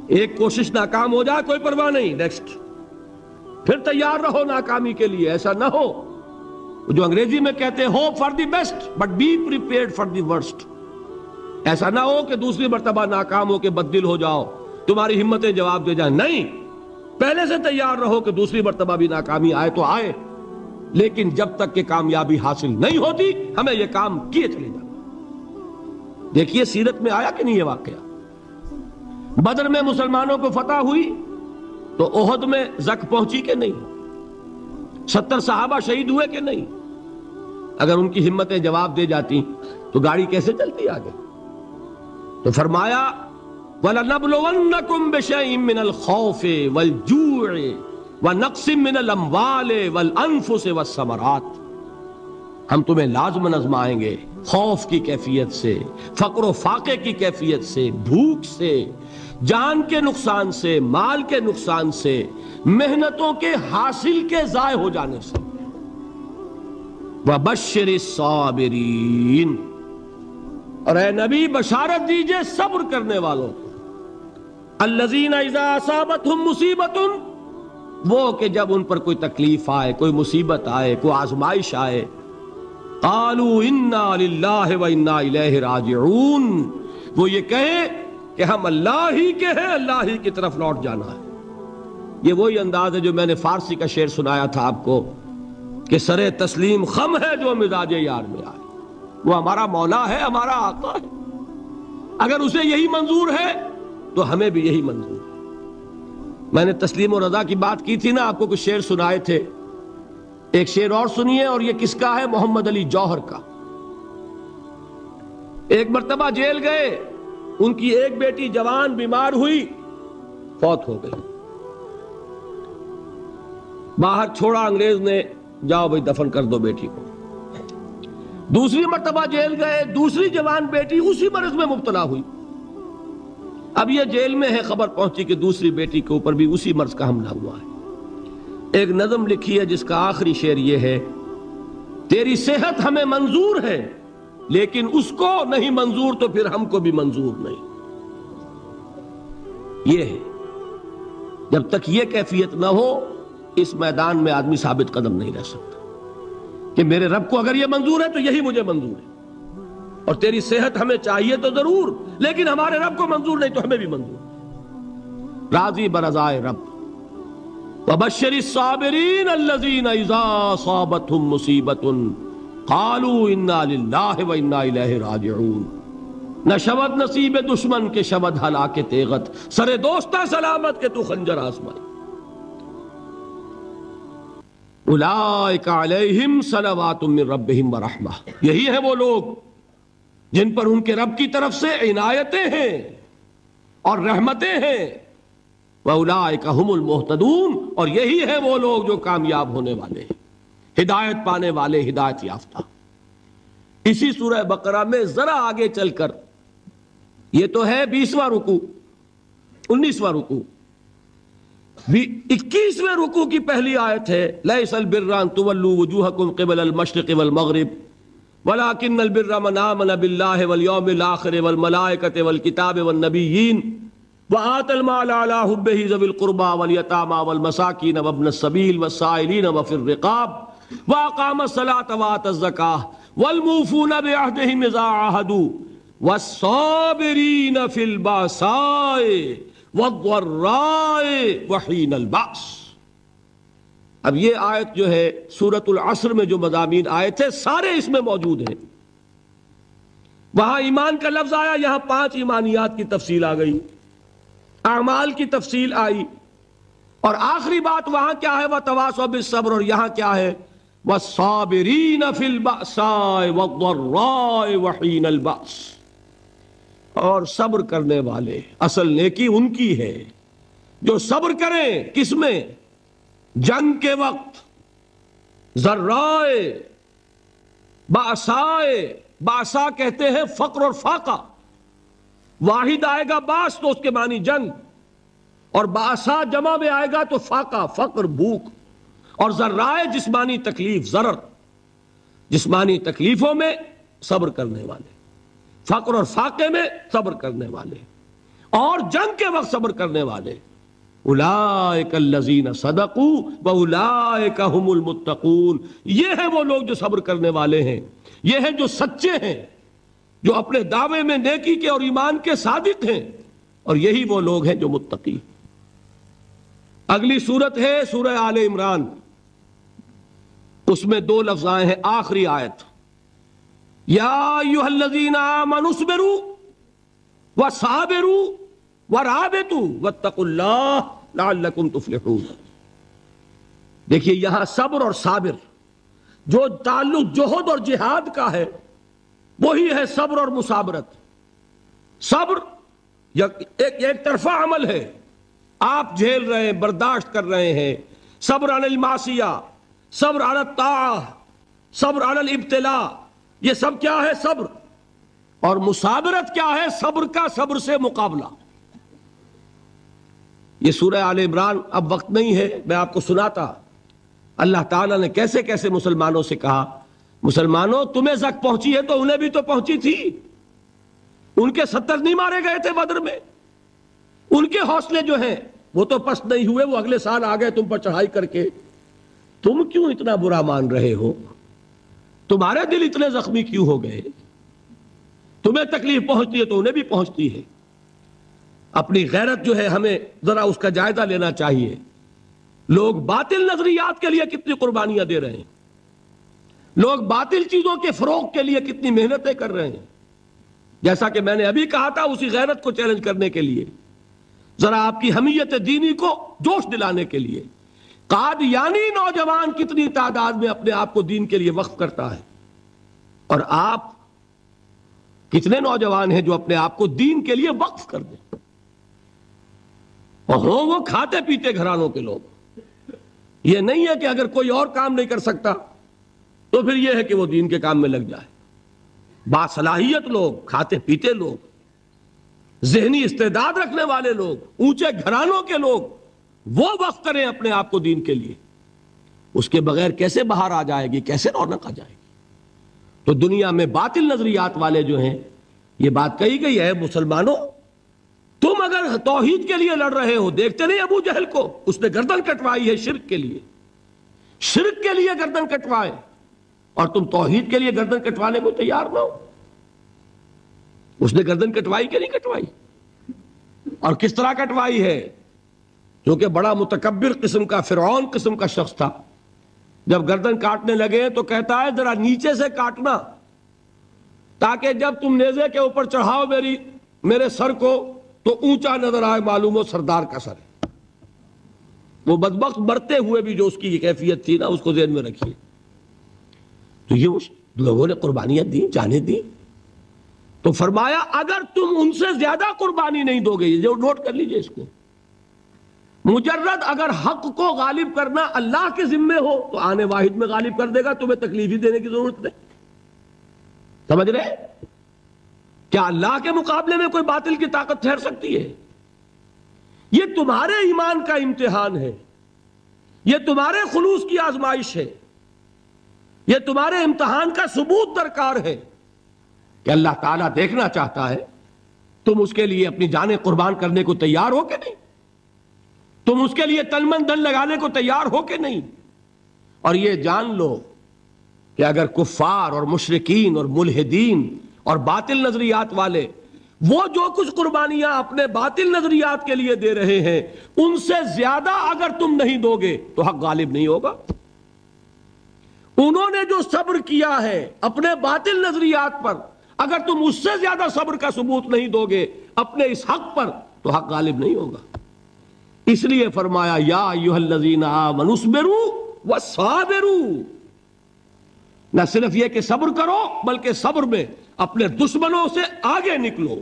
ایک کوشش ناکام ہو جائے کوئی پرواہ نہیں، نیکسٹ، پھر تیار رہو ناکامی کے لیے. ایسا نہ ہو جو انگریزی میں کہتے ہیں hope for the best but be prepared for the worst. ایسا نہ ہو کہ دوسری مرتبہ ناکام ہو کے بددل ہو جاؤ، تمہاری ہمتیں جواب دے جائیں. نہیں، پہلے سے تیار رہو کہ دوسری مرتبہ بھی ناکامی آئے تو آئے، لیکن جب تک کہ کامیابی حاصل نہیں ہوتی ہمیں یہ کام کیے چلے جانا. دیکھیے سیرت میں آیا کہ نہیں یہ واقعہ. بدر میں مسلمانوں کو فتح ہوئی تو احد میں زک پہنچی کہ نہیں؟ 70 صحابہ شہید ہوئے کہ نہیں؟ اگر ان کی ہمتیں جواب دے جاتی تو گاڑی کیسے چلتی آگے؟ تو فرمایا وَلَنَبْلُوَنَّكُمْ بِشَيْءٍ مِّنَ الْخَوْفِ وَالْجُوعِ وَنَقْصٍ مِّنَ الْأَمْوَالِ وَالْأَنفُسِ وَالثَّمَرَاتِ. ہم تمہیں لازماً آزمائیں گے خوف کی کیفیت سے، فقر و فاقے کی کیفیت سے، بھوک سے، جان کے نقصان سے، مال کے نقصان سے، محنتوں کے حاصل کے ضائع ہو جانے سے. وَبَشِّرِ الصَّابِرِينَ، اور اے نبی بشارت دیجئے صبر کرنے والوں کو. الَّذِينَ إِذَا أَصَابَتْهُمْ مُصِيبَةٌ، وہ کہ جب ان پر کوئی تکلیف آئے، کوئی مصیبت آئے، کوئی آزمائش آئے، قالوا انا للہ و انا الیہ راجعون، وہ یہ کہیں کہ ہم اللہ ہی کے ہیں، اللہ ہی کی طرف لوٹ جانا ہے. یہ وہی انداز ہے جو میں نے فارسی کا شعر سنایا تھا آپ کو کہ سرے تسلیم خم ہے جو مزاج یار میں آئے. وہ ہمارا مولا ہے، ہمارا آقا ہے، اگر اسے یہی منظور ہے تو ہمیں بھی یہی منظور ہے. میں نے تسلیم و رضا کی بات کی تھی نا، آپ کو کچھ شعر سنائے تھے. ایک شعر اور سنیے، اور یہ کس کا ہے؟ محمد علی جوہر کا. ایک مرتبہ جیل گئے، ان کی ایک بیٹی جوان بیمار ہوئی، فوت ہو گئی. باہر چھوڑا انگریز نے، جاؤ بھائی دفن کر دو بیٹی کو. دوسری مرتبہ جیل گئے، دوسری جوان بیٹی اسی مرض میں مبتلا ہوئی. اب یہ جیل میں ہے، خبر پہنچی کہ دوسری بیٹی کے اوپر بھی اسی مرض کا حملہ ہوا ہے. ایک نظم لکھی ہے جس کا آخری شعر یہ ہے: تیری صحت ہمیں منظور ہے لیکن اس کو نہیں منظور تو پھر ہم کو بھی منظور نہیں. یہ ہے، جب تک یہ کیفیت نہ ہو اس میدان میں آدمی ثابت قدم نہیں رہ سکتا کہ میرے رب کو اگر یہ منظور ہے تو یہی مجھے منظور ہے، اور تیری صحت ہمیں چاہیے تو ضرور، لیکن ہمارے رب کو منظور نہیں تو ہمیں بھی منظور. راضی برضائے رب. وَبَشِّرِ الصَّابِرِينَ الَّذِينَ إِذَا أَصَابَتْهُمْ مُصِيبَةٌ قَالُوا إِنَّا لِلَّهِ وَإِنَّا إِلَيْهِ رَاجِعُونَ. نہ شود نصیب دشمن کے شود ہلاک تیغت، سر دوستہ سلامت کے تو خنجر آزمائی. اولئک علیہم صلوات من ربہم ورحمہ، یہی ہے وہ لوگ جن پر ان کے رب کی طرف سے عنایتیں ہیں اور رحمتیں ہیں. وَأُولَئِكَ هُمُ الْمُهْتَدُونَ، اور یہی ہے وہ لوگ جو کامیاب ہونے والے ہیں، ہدایت پانے والے، ہدایت یافتہ. اسی سورہ بقرہ میں ذرا آگے چل کر، یہ تو ہے 20واں رکوع، 19واں رکوع، 21ویں رکوع کی پہلی آیت ہے: لَيْسَ الْبِرَّ أَن تُوَلُّوا وُجُوهَكُمْ قِبَلَ الْمَشْرِقِ وَالْمَغْرِبِ وَلَكِنَّ الْبِرَّ مَنْ آمَنَ بِاللَّهِ وَالْيَوْمِ الْآخِرِ وَالْمَلَائِكَةِ وَالْكِتَابِ وَالنَّبِيِّينَ وَآتَى المال على حبه ذوي القربى واليتامى والمساكين وابن السبيل والسائلين وفي الرقاب وأقام الصلاة وآتى الزكاة والموفون بعهدهم إذا عاهدوا والصابرين في البأساء والضراء وحين البأس. اب یہ آیت جو ہے سورۃ العصر میں جو مضامین آئے تھے سارے اس میں موجود ہیں. وہاں ایمان کا لفظ آیا، یہاں 5 ایمانیات کی تفصیل آ گئی، اعمال کی تفصیل آئی، اور آخری بات وہاں کیا ہے؟ وَتَوَاصَوْا بِالصَّبْرِ، اور یہاں کیا ہے؟ وَالصَّابِرِينَ فِي الْبَأْسَاءِ وَالضَّرَّاءِ وَحِينَ الْبَأْسِ، اور صبر کرنے والے. اصل نیکی ان کی ہے جو صبر کریں. کس میں؟ جنگ کے وقت. ذرائے، بأسائے، بأسا کہتے ہیں فقر اور فاقہ. واحد آئے گا باس تو اس کے معنی جنگ، اور بأسا جمع میں آئے گا تو فاقہ، فقر، بھوک. اور ذرائے جسمانی تکلیف، ضرر، جسمانی تکلیفوں میں صبر کرنے والے، فقر اور فاقے میں صبر کرنے والے. اور جنگ کے وقت صبر کرنے والے، اولئک الذین صدقوا واولئک هم المتقون، یہ ہیں وہ لوگ جو صبر کرنے والے ہیں، یہ ہیں جو سچے ہیں، جو اپنے دعوے میں نیکی کے اور ایمان کے صادق ہیں، اور یہی وہ لوگ ہیں جو متقی۔ اگلی سورت ہے سورہ آل عمران، اس میں 2 لفظ آئے ہیں، آخری آیت، یا ایھا الذین آمنوا اصبروا وصابروا ورابطوا واتقوا اللہ لعلکم تفلحون۔ دیکھیے یہاں صبر اور صابر جو تعلق جوہد اور جہاد کا ہے وہی ہے صبر اور مصابرت۔ صبر ایک طرفہ عمل ہے، آپ جھیل رہے ہیں، برداشت کر رہے ہیں، صبر علی المعصیہ، صبر علی الطاعہ، صبر علی الابتلاء، یہ سب کیا ہے؟ صبر۔ اور مصابرت کیا ہے؟ صبر کا صبر سے مقابلہ۔ یہ سورہ آل عمران، اب وقت نہیں ہے میں آپ کو سناتا اللہ تعالیٰ نے کیسے کیسے مسلمانوں سے کہا، مسلمانوں تمہیں زک پہنچی ہے تو انہیں بھی تو پہنچی تھی، ان کے 70 نہیں مارے گئے تھے بدر میں، ان کے حوصلے جو ہیں وہ تو پست نہیں ہوئے، وہ اگلے سال آ گئے تم پر چڑھائی کر کے، تم کیوں اتنا برا مان رہے ہو؟ تمہارے دل اتنے زخمی کیوں ہو گئے؟ تمہیں تکلیف پہنچتی ہے تو انہیں بھی پہنچتی ہے۔ اپنی غیرت جو ہے ہمیں ذرا اس کا جائزہ لینا چاہیے۔ لوگ باطل نظریات کے لیے کتنی قربانیاں دے رہے ہیں، لوگ باطل چیزوں کے فروغ کے لیے کتنی محنتیں کر رہے ہیں۔ جیسا کہ میں نے ابھی کہا تھا، اسی غیرت کو چیلنج کرنے کے لیے، ذرا آپ کی حمیت دینی کو جوش دلانے کے لیے، قادیانی نوجوان کتنی تعداد میں اپنے آپ کو دین کے لیے وقف کرتا ہے، اور آپ کتنے نوجوان ہیں جو اپنے آپ کو دین کے لیے وقف کر دیں، اور ہوں وہ کھاتے پیتے گھرانوں کے لوگ۔ یہ نہیں ہے کہ اگر کوئی اور کام نہیں کر سکتا تو پھر یہ ہے کہ وہ دین کے کام میں لگ جائے۔ باصلاحیت لوگ، کھاتے پیتے لوگ، ذہنی استعداد رکھنے والے لوگ، اونچے گھرانوں کے لوگ، وہ وقف کریں اپنے آپ کو دین کے لیے۔ اس کے بغیر کیسے باہر آ جائے گی، کیسے رونق آ جائے گی؟ تو دنیا میں باطل نظریات والے جو ہیں، یہ بات کہی گئی ہے، مسلمانوں تم اگر توحید کے لیے لڑ رہے ہو، دیکھتے نہیں ابو جہل کو، اس نے گردن کٹوائی ہے شرک کے لیے، شرک کے لیے گردن کٹوائے، اور تم توحید کے لیے گردن کٹوانے کو تیار نہ ہو۔ اس نے گردن کٹوائی کہ نہیں کٹوائی؟ اور کس طرح کٹوائی ہے؟ کیونکہ بڑا متکبر قسم کا، فرعون قسم کا شخص تھا، جب گردن کاٹنے لگے تو کہتا ہے ذرا نیچے سے کاٹنا، تاکہ جب تم نیزے کے اوپر چڑھاؤ میرے سر کو تو اونچا نظر آئے، معلوم ہو سردار کا سر ہے۔ وہ بدبخت مرتے ہوئے بھی جو اس کی یہ کیفیت تھی نا، اس کو ذہن میں رکھیے۔ تو یہ لوگوں نے قربانیاں دی، جانیں دی، تو فرمایا اگر تم ان سے زیادہ قربانی نہیں دو گے، یہ جو نوٹ کر لیجئے اس کو، مجرد اگر حق کو غالب کرنا اللہ کے ذمے ہو تو آنے واحد میں غالب کر دے گا، تمہیں تکلیف ہی دینے کی ضرورت نہیں۔ سمجھ رہے؟ کیا اللہ کے مقابلے میں کوئی باطل کی طاقت ٹھہر سکتی ہے؟ یہ تمہارے ایمان کا امتحان ہے، یہ تمہارے خلوص کی آزمائش ہے، یہ تمہارے امتحان کا ثبوت درکار ہے کہ اللہ تعالیٰ دیکھنا چاہتا ہے تم اس کے لیے اپنی جانیں قربان کرنے کو تیار ہو کہ نہیں، تم اس کے لیے تن من دھن لگانے کو تیار ہو کہ نہیں۔ اور یہ جان لو کہ اگر کفار اور مشرکین اور ملحدین اور باطل نظریات والے وہ جو کچھ قربانیاں اپنے باطل نظریات کے لیے دے رہے ہیں، ان سے زیادہ اگر تم نہیں دو گے تو حق غالب نہیں ہوگا۔ انہوں نے جو صبر کیا ہے اپنے باطل نظریات پر، اگر تم اس سے زیادہ صبر کا ثبوت نہیں دو گے اپنے اس حق پر تو حق غالب نہیں ہوگا۔ اس لیے فرمایا یا ایھا الذین آمنوا اصبروا وصابروا، نہ صرف یہ کہ صبر کرو بلکہ صبر میں اپنے دشمنوں سے آگے نکلو،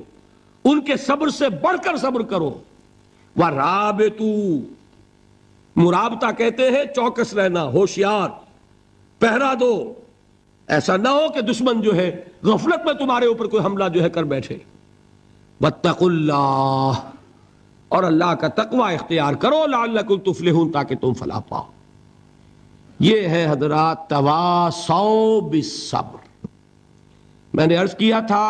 ان کے صبر سے بڑھ کر صبر کرو۔ وَرَابِطُوا، مرابطہ کہتے ہیں چوکس رہنا، ہوشیار، پہرا دو، ایسا نہ ہو کہ دشمن جو ہے غفلت میں تمہارے اوپر کوئی حملہ جو ہے کر بیٹھے۔ وَاتَّقُوا اللَّهَ، اور اللہ کا تقوی اختیار کرو، لعلکم تفلحون، تاکہ تم فلاح پاؤ۔ یہ ہے حضرات تواصوا بالصبر۔ میں نے عرض کیا تھا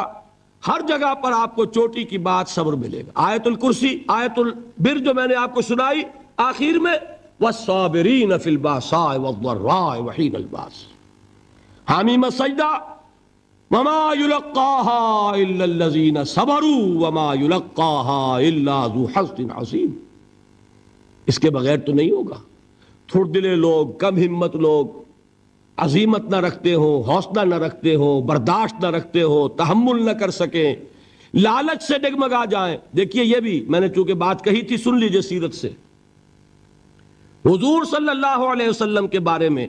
ہر جگہ پر آپ کو چوٹی کی بات صبر ملے گا. آیت الکرسی، آیت البر جو میں نے آپ کو سنائی آخر میں، والصابرین فی الباساء والضراء وحین الباس. حامیم سجدہ، وما یلقاها الا الذین صبروا وما یلقاها الا ذو حظ عظیم. اس کے بغیر تو نہیں ہوگا. تھوڑ دلے لوگ، کم ہمت لوگ، عزیمت نہ رکھتے ہو، حوصلہ نہ رکھتے ہو، برداشت نہ رکھتے ہو، تحمل نہ کر سکیں، لالچ سے ڈگمگا جائیں. دیکھیے یہ بھی میں نے چونکہ بات کہی تھی، سن لیجئے سیرت سے. حضور صلی اللہ علیہ وسلم کے بارے میں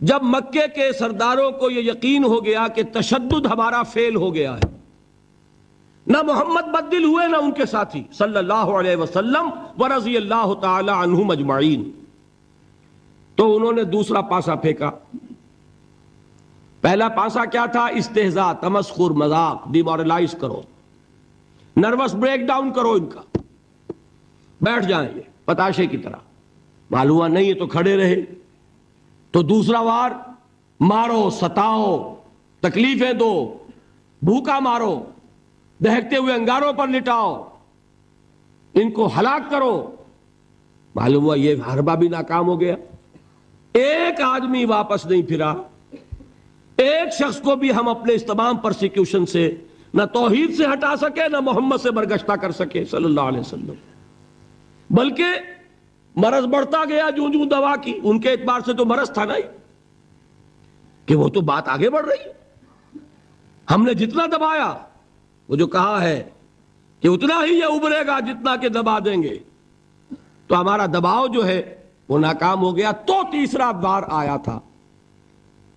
جب مکے کے سرداروں کو یہ یقین ہو گیا کہ تشدد ہمارا فیل ہو گیا ہے، نہ محمد بدل ہوئے نہ ان کے ساتھی صلی اللہ علیہ وسلم ورضی اللہ تعالی عنہم اجمعین، تو انہوں نے دوسرا پاسا پھینکا. پہلا پاسا کیا تھا؟ استہزاء، تمسخر، مذاق، ڈیمورلائز کرو، نروس بریک ڈاؤن کرو ان کا، بیٹھ جائیں یہ پتاشے کی طرح. معلوم ہوا نہیں ہے تو کھڑے رہے. تو دوسرا وار، مارو، ستاؤ، تکلیفیں دو، بھوکا مارو، دہکتے ہوئے انگاروں پر لٹاؤ، ان کو ہلاک کرو. معلوم ہوا یہ حربہ بھی ناکام ہو گیا. ایک آدمی واپس نہیں پھرا. ایک شخص کو بھی ہم اپنے اس تمام پرسیکیوشن سے نہ توحید سے ہٹا سکے، نہ محمد سے برگشتہ کر سکے صلی اللہ علیہ وسلم. بلکہ مرض بڑھتا گیا جوں جوں دوا کی. ان کے اعتبار سے تو مرض تھا نہیں کہ وہ تو بات آگے بڑھ رہی. ہم نے جتنا دبایا، وہ جو کہا ہے کہ اتنا ہی یہ ابھرے گا جتنا کہ دبا دیں گے، تو ہمارا دباؤ جو ہے وہ ناکام ہو گیا. تو تیسرا بار آیا تھا.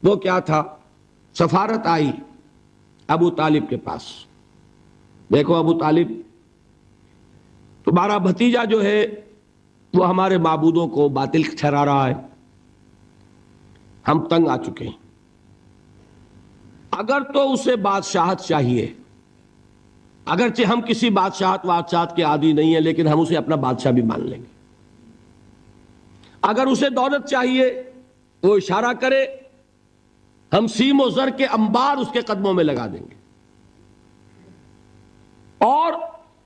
وہ کیا تھا؟ سفارت آئی ابو طالب کے پاس. دیکھو ابو طالب، تمہارا بھتیجا جو ہے وہ ہمارے معبودوں کو باطل ٹھہرا رہا ہے، ہم تنگ آ چکے ہیں. اگر تو اسے بادشاہت چاہیے، اگرچہ ہم کسی بادشاہت کے عادی نہیں ہیں، لیکن ہم اسے اپنا بادشاہ بھی مان لیں گے. اگر اسے دولت چاہیے، وہ اشارہ کرے، ہم سیم و زر کے انبار اس کے قدموں میں لگا دیں گے. اور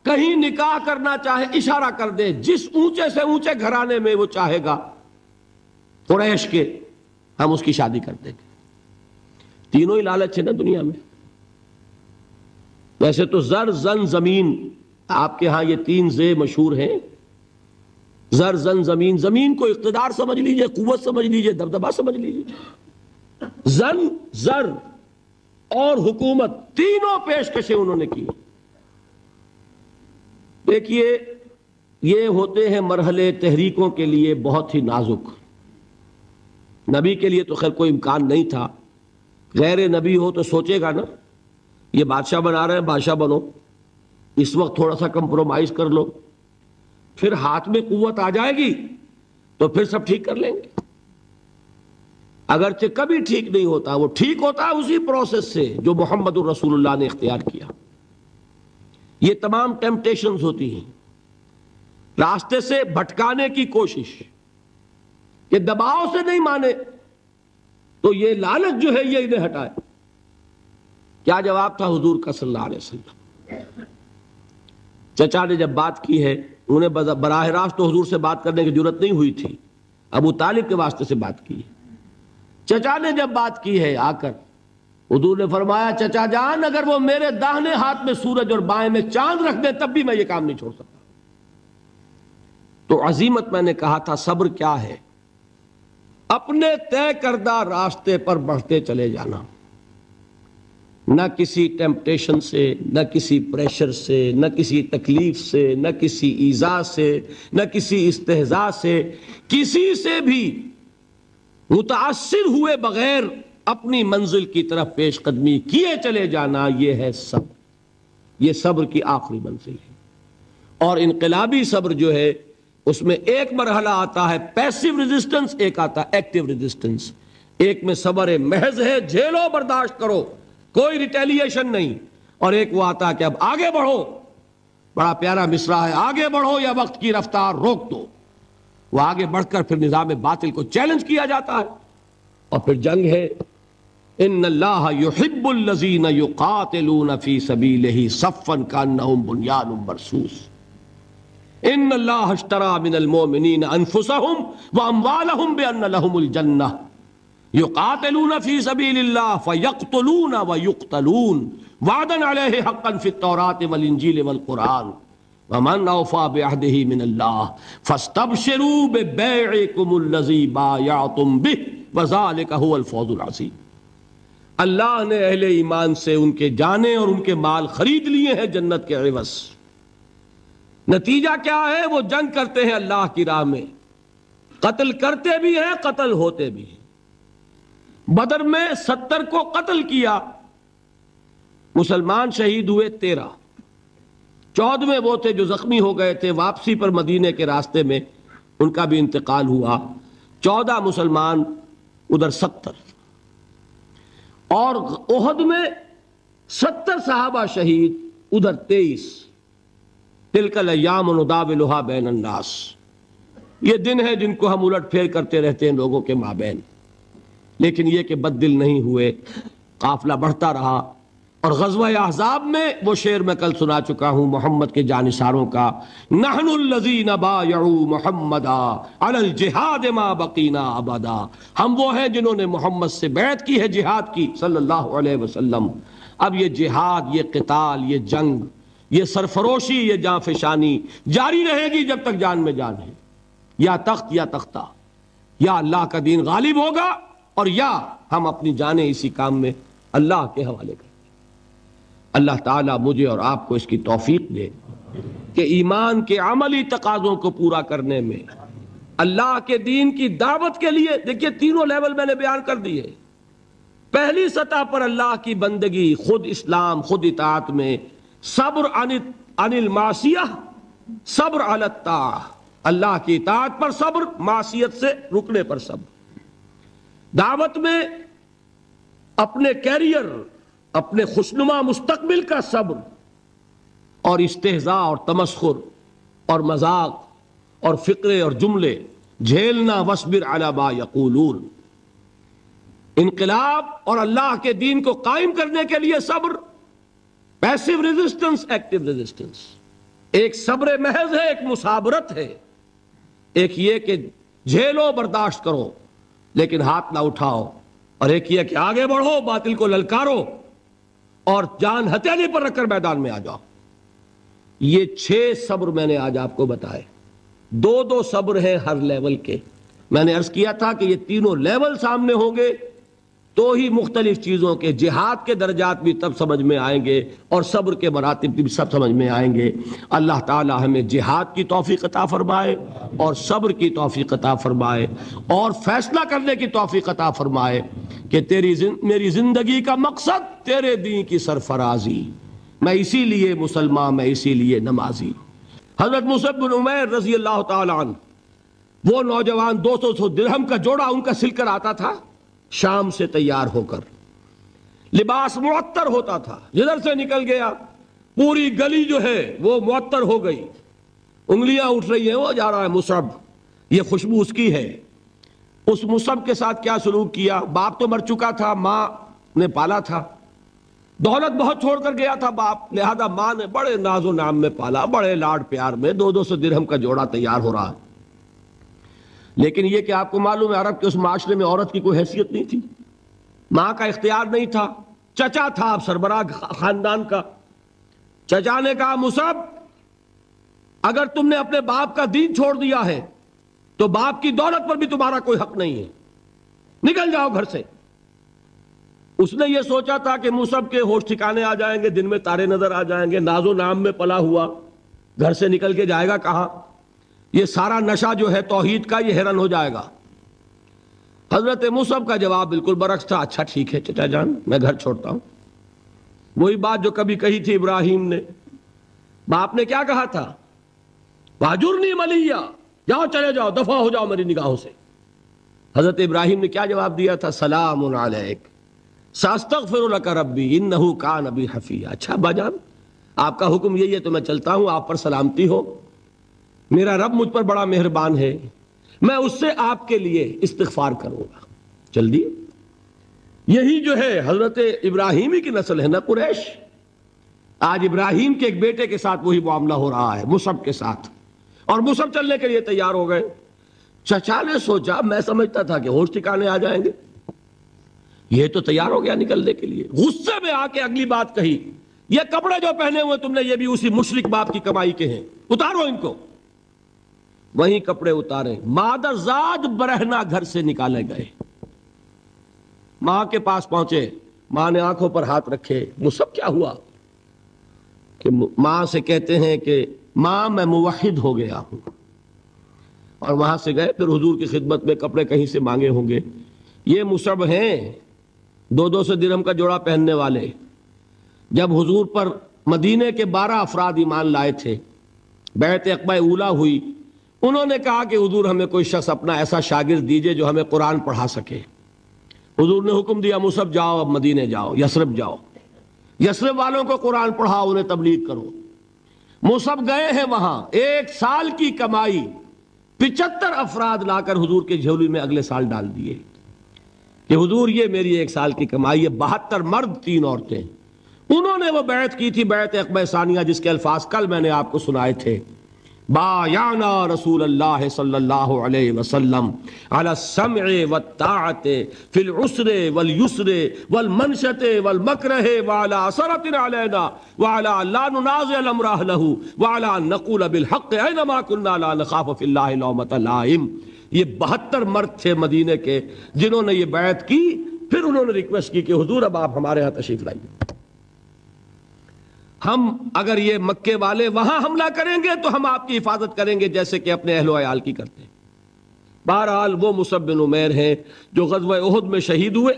کہیں نکاح کرنا چاہے، اشارہ کر دے، جس اونچے سے اونچے گھرانے میں وہ چاہے گا قریش کے، ہم اس کی شادی کر دیں گے. تینوں ہی لالچ ہے نا دنیا میں. ویسے تو زر، زن، زمین، آپ کے ہاں یہ تین زے مشہور ہیں. زر، زن، زمین. زمین کو اقتدار سمجھ لیجئے، قوت سمجھ لیجئے، دبدبہ سمجھ لیجئے. زن، زر اور حکومت، تینوں پیشکشیں انہوں نے کی. دیکھیے یہ ہوتے ہیں مرحلے تحریکوں کے لیے بہت ہی نازک. نبی کے لیے تو خیر کوئی امکان نہیں تھا. غیر نبی ہو تو سوچے گا نا، یہ بادشاہ بنا رہے ہیں، بادشاہ بنو، اس وقت تھوڑا سا کمپرومائز کر لو، پھر ہاتھ میں قوت آ جائے گی تو پھر سب ٹھیک کر لیں گے. اگرچہ کبھی ٹھیک نہیں ہوتا، وہ ٹھیک ہوتا ہے اسی پروسیس سے جو محمد الرسول اللہ نے اختیار کیا. یہ تمام ٹیمپٹیشنز ہوتی ہیں، راستے سے بھٹکانے کی کوشش، کہ دباؤ سے نہیں مانے تو یہ لالچ جو ہے یہ انہیں ہٹائے. کیا جواب تھا حضور کا صلی اللہ علیہ وسلم؟ چچا نے جب بات کی ہے، انہیں براہ راست تو حضور سے بات کرنے کی ضرورت نہیں ہوئی تھی، ابو طالب کے واسطے سے بات کی. چچا نے جب بات کی ہے آ کر، حضور نے فرمایا چچا جان اگر وہ میرے داہنے ہاتھ میں سورج اور بائیں میں چاند رکھ دے تب بھی میں یہ کام نہیں چھوڑ سکتا. تو عزیمت میں نے کہا تھا صبر کیا ہے؟ اپنے طے کردہ راستے پر بڑھتے چلے جانا، نہ کسی ٹیمپٹیشن سے، نہ کسی پریشر سے، نہ کسی تکلیف سے، نہ کسی ایذا سے، نہ کسی استہزاء سے، کسی سے بھی متاثر ہوئے بغیر اپنی منزل کی طرف پیش قدمی کیے چلے جانا. یہ ہے صبر. یہ صبر کی آخری منزل ہے. اور انقلابی صبر جو ہے اس میں ایک مرحلہ آتا ہے پیسیو ریزسٹنس، ایک آتا ہے ایکٹیو ریزسٹنس. ایک میں صبر محض ہے، جھیلو، برداشت کرو، کوئی ریٹیلیشن نہیں. اور ایک وہ آتا ہے کہ اب آگے بڑھو. بڑا پیارا مصرع ہے، آگے بڑھو یا وقت کی رفتار روک دو. وہ آگے بڑھ کر پھر نظام باطل کو چیلنج کیا جاتا ہے، اور پھر جنگ ہے. ان اللہ یحب الذین یقاتلون فی سبیلہ صفا کانہم بنیان مرصوص ان اللہ اشتری من المؤمنین انفسہم واموالہم بان لہم الجنہ یقاتلون فی سبیل اللہ فیقتلون ویقتلون وعدا علیہ حقا فی التوراۃ والانجیل والقرآن ومن اوفی بعہدہ من اللہ فاستبشروا ببیعکم الذی بایعتم بہ وذلک هو الفوز العظیم۔ اللہ نے اہل ایمان سے ان کے جانیں اور ان کے مال خرید لیے ہیں جنت کے عوض۔ نتیجہ کیا ہے؟ وہ جنگ کرتے ہیں اللہ کی راہ میں، قتل کرتے بھی ہیں، قتل ہوتے بھی ہیں۔ بدر میں 70 کو قتل کیا، مسلمان شہید ہوئے 13، 14ویں وہ تھے جو زخمی ہو گئے تھے، واپسی پر مدینے کے راستے میں ان کا بھی انتقال ہوا، 14 مسلمان ادھر 70، اور احد میں 70 صحابہ شہید ادھر 23۔ تلک الایام نداولها بین الناس، یہ دن ہے جن کو ہم الٹ پھیر کرتے رہتے ہیں لوگوں کے مابین، لیکن یہ کہ بد دل نہیں ہوئے، قافلہ بڑھتا رہا۔ اور غزوہ احزاب میں وہ شعر میں کل سنا چکا ہوں محمد کے جانثاروں کا، نحن الذین بایعوا محمدا علی الجہاد ما بقینا ابدا، ہم وہ ہیں جنہوں نے محمد سے بیعت کی ہے جہاد کی صلی اللہ علیہ وسلم۔ اب یہ جہاد، یہ قتال، یہ جنگ، یہ سرفروشی، یہ جاں فشانی جاری رہے گی جب تک جان میں جان ہے، یا تخت یا تختہ، یا اللہ کا دین غالب ہوگا اور یا ہم اپنی جانیں اسی کام میں اللہ کے حوالے کریں۔ اللہ تعالیٰ مجھے اور آپ کو اس کی توفیق دے کہ ایمان کے عملی تقاضوں کو پورا کرنے میں اللہ کے دین کی دعوت کے لیے، دیکھیے تینوں لیول میں نے بیان کر دیے۔ پہلی سطح پر اللہ کی بندگی، خود اسلام، خود اطاعت میں صبر عن المعصیہ، صبر علی الطاعہ، اللہ کی اطاعت پر صبر، معصیت سے رکنے پر صبر۔ دعوت میں اپنے کیریئر، اپنے خوشنما مستقبل کا صبر، اور استہزاء اور تمسخر اور مذاق اور فقرے اور جملے جھیلنا، وصبر علی ما یقولون۔ انقلاب اور اللہ کے دین کو قائم کرنے کے لیے صبر، پیسو ریزسٹنس، ایکٹیو ریزسٹنس۔ ایک صبر محض ہے، ایک مثابرت ہے، ایک یہ کہ جھیلو، برداشت کرو لیکن ہاتھ نہ اٹھاؤ، اور ایک یہ کہ آگے بڑھو، باطل کو للکارو اور جان ہتھیلی پر رکھ کر میدان میں آ جاؤ۔ یہ 6 صبر میں نے آج آپ کو بتائے، 2 صبر ہیں ہر لیول کے۔ میں نے عرض کیا تھا کہ یہ تینوں لیول سامنے ہوں گے تو ہی مختلف چیزوں کے، جہاد کے درجات بھی تب سمجھ میں آئیں گے اور صبر کے مراتب بھی سب سمجھ میں آئیں گے۔ اللہ تعالی ہمیں جہاد کی توفیق عطا فرمائے اور صبر کی توفیق عطا فرمائے اور فیصلہ کرنے کی توفیق عطا فرمائے کہ میری زندگی کا مقصد تیرے دین کی سرفرازی، میں اسی لیے مسلمان، میں اسی لیے نمازی۔ حضرت مصعب بن عمیر رضی اللہ تعالی عنہ، وہ نوجوان 200 درہم کا جوڑا ان کا سل کر آتا تھا شام سے تیار ہو کر، لباس معطر ہوتا تھا، جدھر سے نکل گیا پوری گلی جو ہے وہ معطر ہو گئی، انگلیاں اٹھ رہی ہیں، وہ جا رہا ہے مصعب، یہ خوشبو اس کی ہے۔ اس مصعب کے ساتھ کیا سلوک کیا؟ باپ تو مر چکا تھا، ماں نے پالا تھا، دولت بہت چھوڑ کر گیا تھا باپ، لہذا ماں نے بڑے ناز و نام میں پالا، بڑے لاڈ پیار میں، 200 درہم کا جوڑا تیار ہو رہا ہے۔ لیکن یہ کہ آپ کو معلوم ہے عرب کے اس معاشرے میں عورت کی کوئی حیثیت نہیں تھی، ماں کا اختیار نہیں تھا، چچا تھا اب سربراہ خاندان کا۔ چچا نے کہا مصعب اگر تم نے اپنے باپ کا دین چھوڑ دیا ہے تو باپ کی دولت پر بھی تمہارا کوئی حق نہیں ہے، نکل جاؤ گھر سے۔ اس نے یہ سوچا تھا کہ مصعب کے ہوش ٹھکانے آ جائیں گے، دن میں تارے نظر آ جائیں گے، ناز و نام میں پلا ہوا گھر سے نکل کے جائے گا کہاں، یہ سارا نشہ جو ہے توحید کا یہ حیران ہو جائے گا۔ حضرت مصعب کا جواب بالکل برعکس تھا، اچھا ٹھیک ہے چچا جان میں گھر چھوڑتا ہوں۔ وہی بات جو کبھی کہی تھی ابراہیم نے، باپ نے کیا کہا تھا؟ واجرنی ملیہ، جاؤ چلے جاؤ، دفع ہو جاؤ میری نگاہوں سے۔ حضرت ابراہیم نے کیا جواب دیا تھا؟ سلام علیک ساستغفر لک ربی انہ کان بی حفیہ۔ اچھا ابا جان آپ کا حکم یہی ہے تو میں چلتا ہوں، آپ پر سلامتی ہو، میرا رب مجھ پر بڑا مہربان ہے، میں اس سے آپ کے لیے استغفار کروں گا۔ چل دیے یہی جو ہے حضرت ابراہیمی کی نسل ہے نا قریش. آج ابراہیم کے ایک بیٹے کے ساتھ وہی معاملہ ہو رہا ہے مصعب کے ساتھ, اور مصعب چلنے کے لیے تیار ہو گئے. چچا نے سوچا, میں سمجھتا تھا کہ ہوش ٹھکانے آ جائیں گے, یہ تو تیار ہو گیا نکلنے کے لیے. غصے میں آ کے اگلی بات کہی, یہ کپڑے جو پہنے ہوئے تم نے یہ بھی اسی مشرک باپ کی کمائی کے ہیں, اتارو ان کو. وہیں کپڑے اتارے, مادر زاد برہنہ گھر سے نکالے گئے. ماں کے پاس پہنچے, ماں نے آنکھوں پر ہاتھ رکھے. مصعب کیا ہوا؟ کہ ماں سے کہتے ہیں کہ ماں میں موحد ہو گیا ہوں. اور وہاں سے گئے, پھر حضور کی خدمت میں کپڑے کہیں سے مانگے ہوں گے. یہ مصعب ہیں 200 درہم کا جوڑا پہننے والے. جب حضور پر مدینے کے 12 افراد ایمان لائے تھے, بیعت عقبہ اولیٰ ہوئی, انہوں نے کہا کہ حضور ہمیں کوئی شخص اپنا ایسا شاگرد دیجئے جو ہمیں قرآن پڑھا سکے. حضور نے حکم دیا, مصعب جاؤ, اب مدینے جاؤ, یثرب جاؤ, یثرب والوں کو قرآن پڑھاؤ, انہیں تبلیغ کرو. مصعب گئے ہیں وہاں, 1 سال کی کمائی 75 افراد لا کر حضور کے جھولی میں اگلے سال ڈال دیے کہ حضور یہ میری 1 سال کی کمائی ہے. 72 مرد 3 عورتیں, انہوں نے وہ بیعت کی تھی, بیعت عقبہ ثانیہ, جس کے الفاظ کل میں نے آپ کو سنائے تھے. بایعنا رسول اللہ صلی اللہ علیہ وسلم علی السمع والطاعت فی العسر والیسر والمنشط والمکرہ وعلی اثرۃ علینا وعلی لا ننازع الامر اہلہ وعلی ان نقول بالحق اینما کنا لا نخاف فی اللہ لومۃ لائم. یہ 72 مرد تھے مدینے کے جنہوں نے یہ بیعت کی. پھر انہوں نے ریکویسٹ کی کہ حضور اب آپ ہمارے ہاں تشریف لائیے, ہم اگر یہ مکے والے وہاں حملہ کریں گے تو ہم آپ کی حفاظت کریں گے جیسے کہ اپنے اہل و عیال کی کرتے ہیں. بہرحال وہ مصعب بن عمیر ہیں جو غزوہ احد میں شہید ہوئے,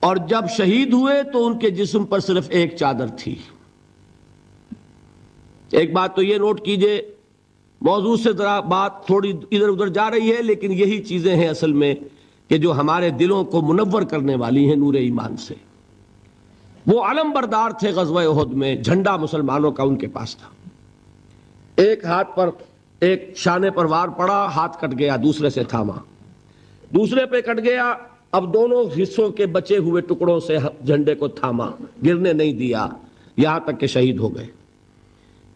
اور جب شہید ہوئے تو ان کے جسم پر صرف ایک چادر تھی. ایک بات تو یہ نوٹ کیجئے, موضوع سے ذرا بات تھوڑی ادھر ادھر جا رہی ہے, لیکن یہی چیزیں ہیں اصل میں کہ جو ہمارے دلوں کو منور کرنے والی ہیں نور ایمان سے. وہ علم بردار تھے غزوہ احد میں, جھنڈا مسلمانوں کا ان کے پاس تھا. ایک ہاتھ پر ایک شانے پر وار پڑا, ہاتھ کٹ گیا, دوسرے سے تھاما, دوسرے پہ کٹ گیا, اب دونوں حصوں کے بچے ہوئے ٹکڑوں سے جھنڈے کو تھاما, گرنے نہیں دیا, یہاں تک کہ شہید ہو گئے.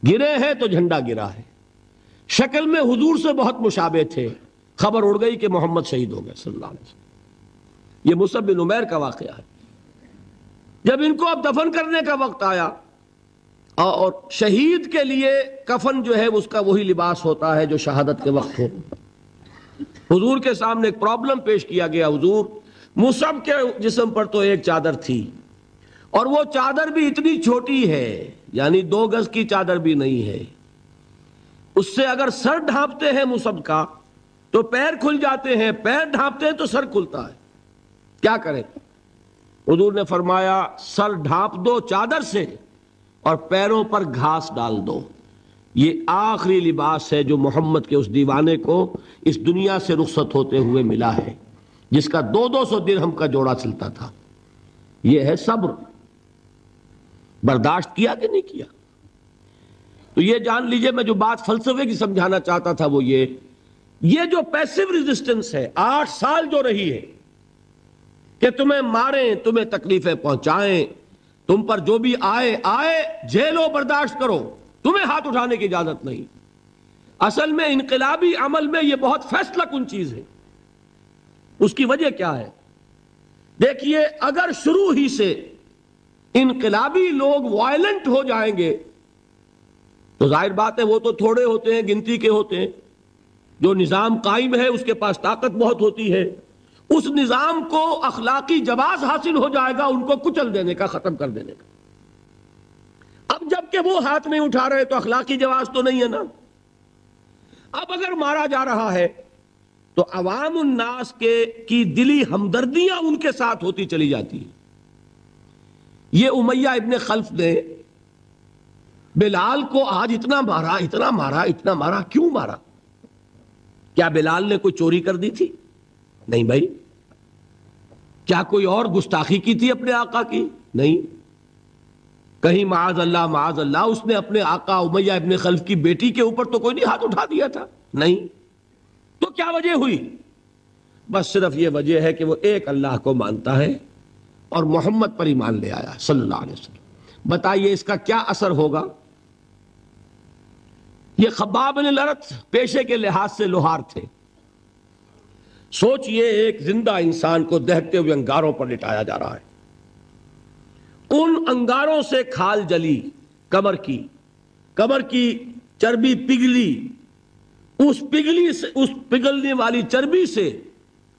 گرے ہیں تو جھنڈا گرا ہے. شکل میں حضور سے بہت مشابہ تھے. خبر اڑ گئی کہ محمد شہید ہو گئے صلی اللہ علیہ وسلم. یہ مصعب بن عمیر کا واقعہ ہے. جب ان کو اب دفن کرنے کا وقت آیا, اور شہید کے لیے کفن جو ہے اس کا وہی لباس ہوتا ہے جو شہادت کے وقت ہو, حضور کے سامنے ایک پرابلم پیش کیا گیا. حضور, مصعب کے جسم پر تو ایک چادر تھی, اور وہ چادر بھی اتنی چھوٹی ہے, یعنی 2 گز کی چادر بھی نہیں ہے. اس سے اگر سر ڈھانپتے ہیں مصعب کا تو پیر کھل جاتے ہیں, پیر ڈھانپتے ہیں تو سر کھلتا ہے. کیا کریں؟ حضور نے فرمایا سر ڈھانپ دو چادر سے اور پیروں پر گھاس ڈال دو. یہ آخری لباس ہے جو محمد کے اس دیوانے کو اس دنیا سے رخصت ہوتے ہوئے ملا ہے, جس کا 200 درہم کا جوڑا چلتا تھا. یہ ہے صبر. برداشت کیا کہ نہیں کیا؟ تو یہ جان لیجئے, میں جو بات فلسفے کی سمجھانا چاہتا تھا وہ یہ جو پیسیو ریزسٹنس ہے 8 سال جو رہی ہے کہ تمہیں ماریں, تمہیں تکلیفیں پہنچائیں, تم پر جو بھی آئے جھیلو, برداشت کرو, تمہیں ہاتھ اٹھانے کی اجازت نہیں. اصل میں انقلابی عمل میں یہ بہت فیصلہ کن چیز ہے. اس کی وجہ کیا ہے؟ دیکھیے, اگر شروع ہی سے انقلابی لوگ وائلنٹ ہو جائیں گے تو ظاہر بات ہے وہ تو تھوڑے ہوتے ہیں, گنتی کے ہوتے ہیں. جو نظام قائم ہے اس کے پاس طاقت بہت ہوتی ہے, اس نظام کو اخلاقی جواز حاصل ہو جائے گا ان کو کچل دینے کا, ختم کر دینے کا. اب جب کہ وہ ہاتھ نہیں اٹھا رہے تو اخلاقی جواز تو نہیں ہے نا. اب اگر مارا جا رہا ہے تو عوام الناس کی دلی ہمدردیاں ان کے ساتھ ہوتی چلی جاتی ہیں. یہ امیہ ابن خلف نے بلال کو آج اتنا مارا, کیوں مارا؟ کیا بلال نے کوئی چوری کر دی تھی؟ نہیں بھائی. کیا کوئی اور گستاخی کی تھی اپنے آقا کی؟ نہیں. کہیں معاذ اللہ اس نے اپنے آقا امیہ ابن خلف کی بیٹی کے اوپر تو کوئی نہیں ہاتھ اٹھا دیا تھا؟ نہیں. تو کیا وجہ ہوئی؟ بس صرف یہ وجہ ہے کہ وہ ایک اللہ کو مانتا ہے اور محمد پر ایمان لے آیا صلی اللہ علیہ وسلم۔ بتائیے اس کا کیا اثر ہوگا؟ یہ خباب بن الارت پیشے کے لحاظ سے لوہار تھے۔ سوچئے ایک زندہ انسان کو دہتے ہوئے انگاروں پر لٹایا جا رہا ہے، ان انگاروں سے کھال جلی، کمر کی چربی پگھلی، اس پگھلنے والی چربی سے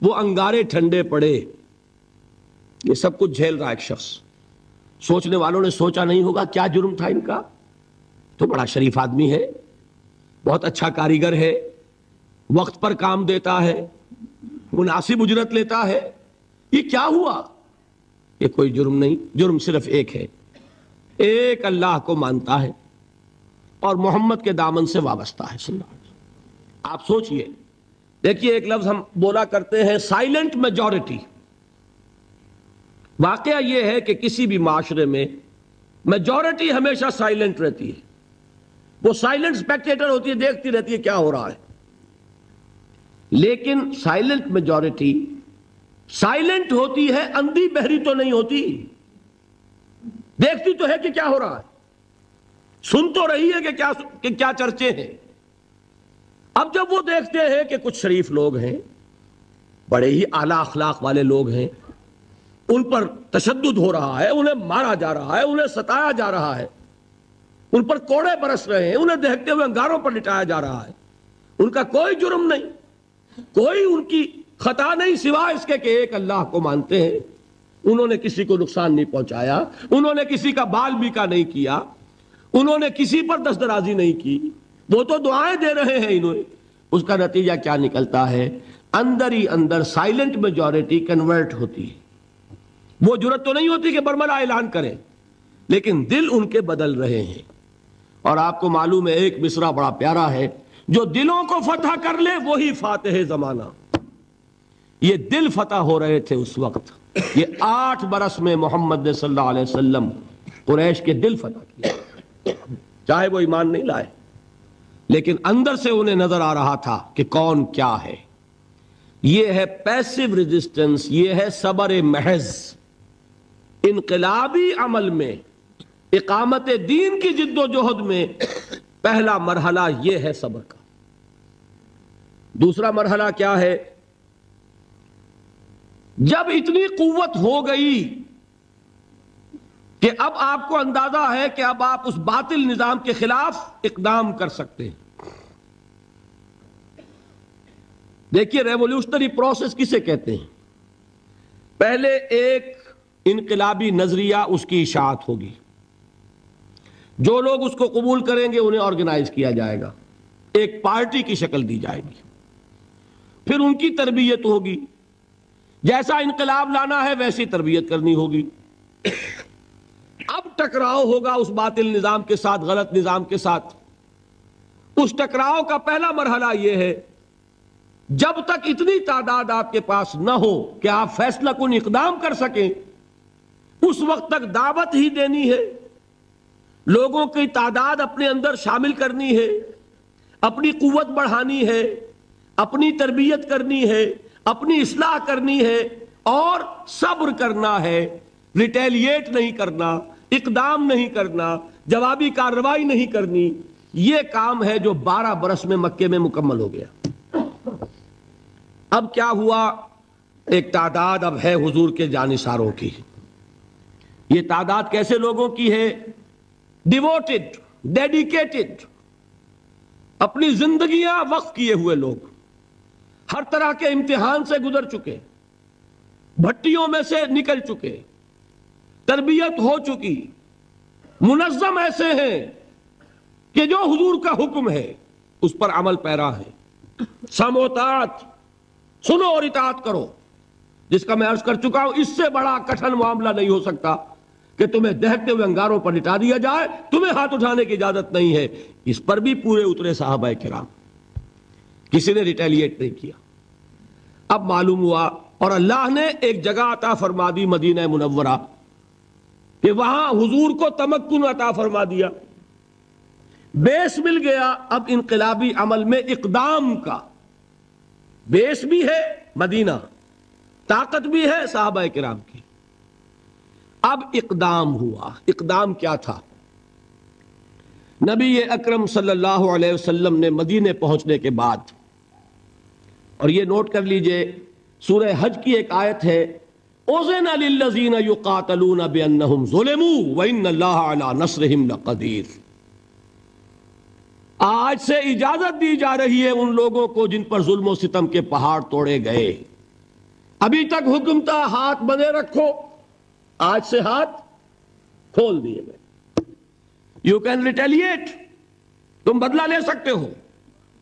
وہ انگارے ٹھنڈے پڑے، یہ سب کچھ جھیل رہا ایک شخص۔ سوچنے والوں نے سوچا نہیں ہوگا کیا جرم تھا ان کا، تو بڑا شریف آدمی ہے، بہت اچھا کاریگر ہے، وقت پر کام دیتا ہے، مناسب اجرت لیتا ہے، یہ کیا ہوا؟ یہ کوئی جرم نہیں، جرم صرف ایک ہے، ایک اللہ کو مانتا ہے اور محمد کے دامن سے وابستہ ہے صلی اللہ علیہ وسلم۔ آپ سوچئے، دیکھیے ایک لفظ ہم بولا کرتے ہیں سائلنٹ میجورٹی۔ واقعہ یہ ہے کہ کسی بھی معاشرے میں میجورٹی ہمیشہ سائلنٹ رہتی ہے، وہ سائلنٹ اسپیکٹیٹر ہوتی ہے، دیکھتی رہتی ہے کیا ہو رہا ہے۔ لیکن سائلنٹ میجورٹی سائلنٹ ہوتی ہے، اندھی بہری تو نہیں ہوتی، دیکھتی تو ہے کہ کیا ہو رہا ہے، سن تو رہی ہے کہ کیا چرچے ہیں۔ اب جب وہ دیکھتے ہیں کہ کچھ شریف لوگ ہیں، بڑے ہی اعلیٰ اخلاق والے لوگ ہیں، ان پر تشدد ہو رہا ہے، انہیں مارا جا رہا ہے، انہیں ستایا جا رہا ہے، ان پر کوڑے برس رہے ہیں، انہیں دیکھتے ہوئے انگاروں پر لٹایا جا رہا ہے، ان کا کوئی جرم نہیں، کوئی ان کی خطا نہیں، سوائے اس کے کہ ایک اللہ کو مانتے ہیں، انہوں نے کسی کو نقصان نہیں پہنچایا، انہوں نے کسی کا بال بیکا نہیں کیا، انہوں نے کسی پر دست درازی نہیں کی، وہ تو دعائیں دے رہے ہیں انہوں نے۔ اس کا نتیجہ کیا نکلتا ہے؟ اندر ہی اندر سائلنٹ میجورٹی کنورٹ ہوتی ہے، وہ جرت تو نہیں ہوتی کہ برملا اعلان کریں، لیکن دل ان کے بدل رہے ہیں۔ اور آپ کو معلوم ہے ایک مصرع بڑا پیارا ہے، جو دلوں کو فتح کر لے وہی فاتح زمانہ۔ یہ دل فتح ہو رہے تھے اس وقت، یہ 8 برس میں محمد نے صلی اللہ علیہ وسلم قریش کے دل فتح کیا، چاہے وہ ایمان نہیں لائے، لیکن اندر سے انہیں نظر آ رہا تھا کہ کون کیا ہے۔ یہ ہے پیسیو ریزسٹنس، یہ ہے صبر محض۔ انقلابی عمل میں، اقامت دین کی جد و جہد میں پہلا مرحلہ یہ ہے صبر کا۔ دوسرا مرحلہ کیا ہے؟ جب اتنی قوت ہو گئی کہ اب آپ کو اندازہ ہے کہ اب آپ اس باطل نظام کے خلاف اقدام کر سکتے ہیں۔ دیکھیے ریولوشنری پروسیس کسے کہتے ہیں؟ پہلے ایک انقلابی نظریہ، اس کی اشاعت ہوگی، جو لوگ اس کو قبول کریں گے انہیں آرگنائز کیا جائے گا، ایک پارٹی کی شکل دی جائے گی، پھر ان کی تربیت ہوگی، جیسا انقلاب لانا ہے ویسی تربیت کرنی ہوگی۔ اب ٹکراؤ ہوگا اس باطل نظام کے ساتھ، غلط نظام کے ساتھ۔ اس ٹکراؤ کا پہلا مرحلہ یہ ہے، جب تک اتنی تعداد آپ کے پاس نہ ہو کہ آپ فیصلہ کن اقدام کر سکیں، اس وقت تک دعوت ہی دینی ہے، لوگوں کی تعداد اپنے اندر شامل کرنی ہے، اپنی قوت بڑھانی ہے، اپنی تربیت کرنی ہے، اپنی اصلاح کرنی ہے، اور صبر کرنا ہے، ریٹیلیٹ نہیں کرنا، اقدام نہیں کرنا، جوابی کارروائی نہیں کرنی۔ یہ کام ہے جو 12 برس میں مکے میں مکمل ہو گیا۔ اب کیا ہوا؟ ایک تعداد اب ہے حضور کے جانثاروں کی۔ یہ تعداد کیسے لوگوں کی ہے؟ ڈیووٹڈ، ڈیڈیکیٹڈ، اپنی زندگیاں وقف کیے ہوئے لوگ، ہر طرح کے امتحان سے گزر چکے، بھٹیوں میں سے نکل چکے، تربیت ہو چکی، منظم ایسے ہیں کہ جو حضور کا حکم ہے اس پر عمل پیرا ہے۔ سم و طاعت، سنو اور اطاعت کرو، جس کا میں عرض کر چکا ہوں، اس سے بڑا کٹھن معاملہ نہیں ہو سکتا کہ تمہیں دہتے ہوئے انگاروں پر لٹا دیا جائے، تمہیں ہاتھ اٹھانے کی اجازت نہیں ہے۔ اس پر بھی پورے اترے صحابہ کرام، کسی نے ریٹیلیٹ نہیں کیا۔ اب معلوم ہوا، اور اللہ نے ایک جگہ عطا فرما دی مدینہ منورہ، کہ وہاں حضور کو تمکن عطا فرما دیا، بیس مل گیا اب انقلابی عمل میں اقدام کا۔ بیس بھی ہے مدینہ، طاقت بھی ہے صحابہ کرام کی۔ اب اقدام ہوا۔ اقدام کیا تھا؟ نبی اکرم صلی اللہ علیہ وسلم نے مدینے پہنچنے کے بعد، اور یہ نوٹ کر لیجئے، سورہ حج کی ایک آیت ہے، اُذِنَ لِلَّذِينَ يُقَاتَلُونَ بِأَنَّهُمْ ظُلِمُوا وَإِنَّ اللَّهَ عَلَى نَصْرِهِمْ لَقَدِيرٌ۔ آج سے اجازت دی جا رہی ہے ان لوگوں کو جن پر ظلم و ستم کے پہاڑ توڑے گئے۔ ابھی تک حکم تھا ہاتھ بندے رکھو، آج سے ہاتھ کھول دیے گئے۔ یو کین ریٹیلیٹ، تم بدلہ لے سکتے ہو،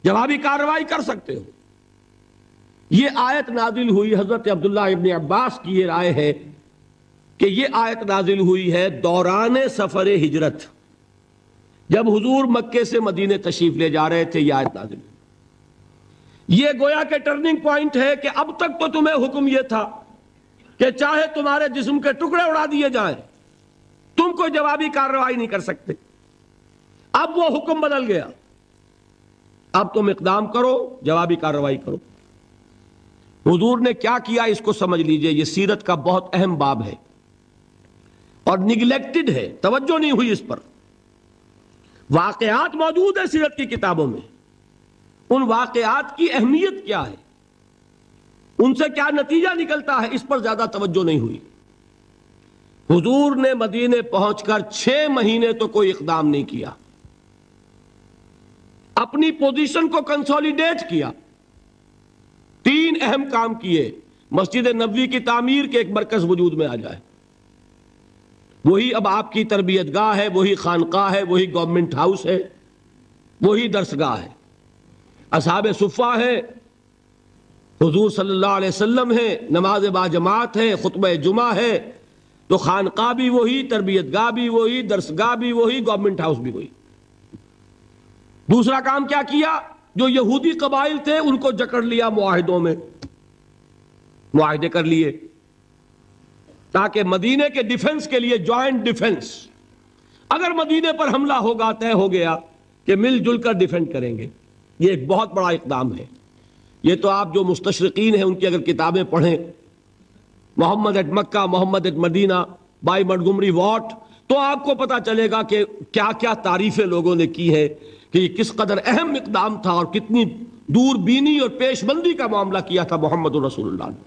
جوابی کارروائی کر سکتے ہو۔ یہ آیت نازل ہوئی، حضرت عبداللہ ابن عباس کی یہ رائے ہے کہ یہ آیت نازل ہوئی ہے دوران سفر ہجرت، جب حضور مکے سے مدینے تشریف لے جا رہے تھے، یہ آیت نازل ہوئی۔ یہ گویا کہ ٹرننگ پوائنٹ ہے کہ اب تک تو تمہیں حکم یہ تھا کہ چاہے تمہارے جسم کے ٹکڑے اڑا دیے جائیں، تم کوئی جوابی کارروائی نہیں کر سکتے۔ اب وہ حکم بدل گیا، اب تم اقدام کرو، جوابی کارروائی کرو۔ حضور نے کیا کیا اس کو سمجھ لیجئے، یہ سیرت کا بہت اہم باب ہے اور نگلیکٹڈ ہے، توجہ نہیں ہوئی اس پر۔ واقعات موجود ہیں سیرت کی کتابوں میں، ان واقعات کی اہمیت کیا ہے، ان سے کیا نتیجہ نکلتا ہے، اس پر زیادہ توجہ نہیں ہوئی۔ حضور نے مدینے پہنچ کر 6 مہینے تو کوئی اقدام نہیں کیا، اپنی پوزیشن کو کنسولیڈیٹ کیا۔ 3 اہم کام کیے، مسجد نبوی کی تعمیر کے ایک مرکز وجود میں آ جائے، وہی اب آپ کی تربیت گاہ ہے، وہی خانقاہ ہے، وہی گورنمنٹ ہاؤس ہے، وہی درسگاہ ہے، اصحاب صفہ ہے، حضور صلی اللہ علیہ وسلم ہے، نماز با جماعت ہے، خطبہ جمعہ ہے، تو خانقاہ بھی وہی، تربیت گاہ بھی وہی، درسگاہ بھی وہی، گورنمنٹ ہاؤس بھی وہی۔ دوسرا کام کیا کیا؟ جو یہودی قبائل تھے ان کو جکڑ لیا، معاہدوں میں معاہدے کر لیے، تاکہ مدینے کے ڈیفنس کے لیے جوائنٹ ڈیفنس، اگر مدینے پر حملہ ہوگا طے ہو گیا کہ مل جل کر ڈیفینڈ کریں گے۔ یہ ایک بہت بڑا اقدام ہے۔ یہ تو آپ جو مستشرقین ہیں ان کی اگر کتابیں پڑھیں، Muhammad at Mecca, Muhammad at Medina, by Montgomery Watt, تو آپ کو پتا چلے گا کہ کیا کیا تعریفیں لوگوں نے کی ہے کہ یہ کس قدر اہم اقدام تھا اور کتنی دور بینی اور پیش بندی کا معاملہ کیا تھا محمد رسول اللہ نے۔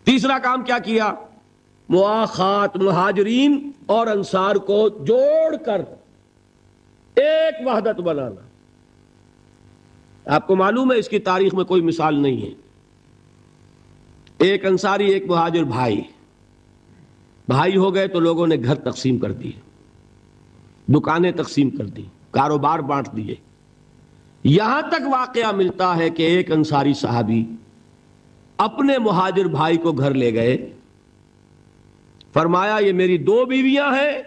تیسرا کام کیا کیا؟ مواخات، مہاجرین اور انصار کو جوڑ کر ایک وحدت بنانا۔ آپ کو معلوم ہے اس کی تاریخ میں کوئی مثال نہیں ہے۔ ایک انصاری ایک مہاجر بھائی ہو گئے تو لوگوں نے گھر تقسیم کر دیے، دکانیں تقسیم کر دی، کاروبار بانٹ دیے۔ یہاں تک واقعہ ملتا ہے کہ ایک انصاری صحابی اپنے مہاجر بھائی کو گھر لے گئے، فرمایا یہ میری 2 بیویاں ہیں،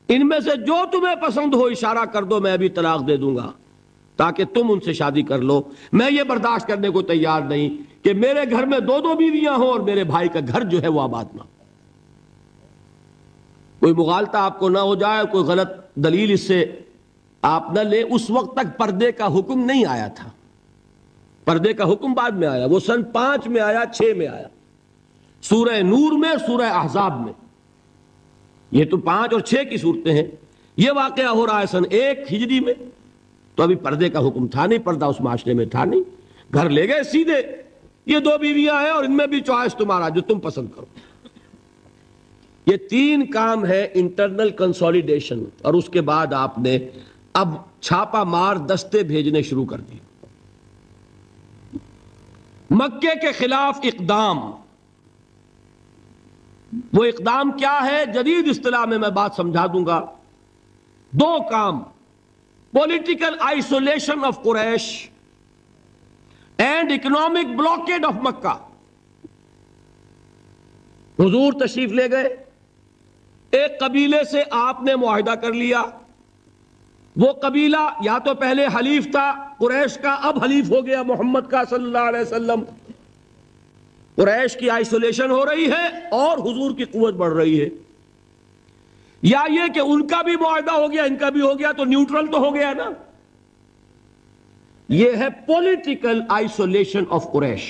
ان میں سے جو تمہیں پسند ہو اشارہ کر دو، میں ابھی طلاق دے دوں گا تاکہ تم ان سے شادی کر لو۔ میں یہ برداشت کرنے کو تیار نہیں کہ میرے گھر میں 2 بیویاں ہوں اور میرے بھائی کا گھر جو ہے وہ آباد نہ ہو۔ کوئی مغالطہ آپ کو نہ ہو جائے، کوئی غلط دلیل اس سے آپ نہ لے۔ اس وقت تک پردے کا حکم نہیں آیا تھا، پردے کا حکم بعد میں آیا، وہ سن 5 میں آیا، 6 میں آیا، سورہ نور میں، سورہ احزاب میں۔ یہ تو 5 اور 6 کی صورتیں ہیں۔ یہ واقعہ ہو رہا ہے سن 1 ہجری میں، تو ابھی پردے کا حکم تھا نہیں، پردہ اس معاشرے میں تھا نہیں۔ گھر لے گئے سیدھے، یہ 2 بیویاں ہیں اور ان میں بھی چوائس تمہارا، جو تم پسند کرو۔ یہ 3 کام ہے انٹرنل کنسولیڈیشن، اور اس کے بعد آپ نے اب چھاپا مار دستے بھیجنے شروع کر دیے۔ مکے کے خلاف اقدام، وہ اقدام کیا ہے؟ جدید اصطلاح میں بات سمجھا دوں گا۔ 2 کام: political isolation of Quraysh and economic blockade of Mecca. حضور تشریف لے گئے، ایک قبیلے سے آپ نے معاہدہ کر لیا، وہ قبیلہ یا تو پہلے حلیف تھا قریش کا، اب حلیف ہو گیا محمد کا صلی اللہ علیہ وسلم۔ قریش کی آئسولیشن ہو رہی ہے اور حضور کی قوت بڑھ رہی ہے، یا یہ کہ ان کا بھی معاہدہ ہو گیا ان کا بھی ہو گیا، تو نیوٹرل تو ہو گیا نا۔ یہ ہے پولیٹیکل آئسولیشن آف قریش.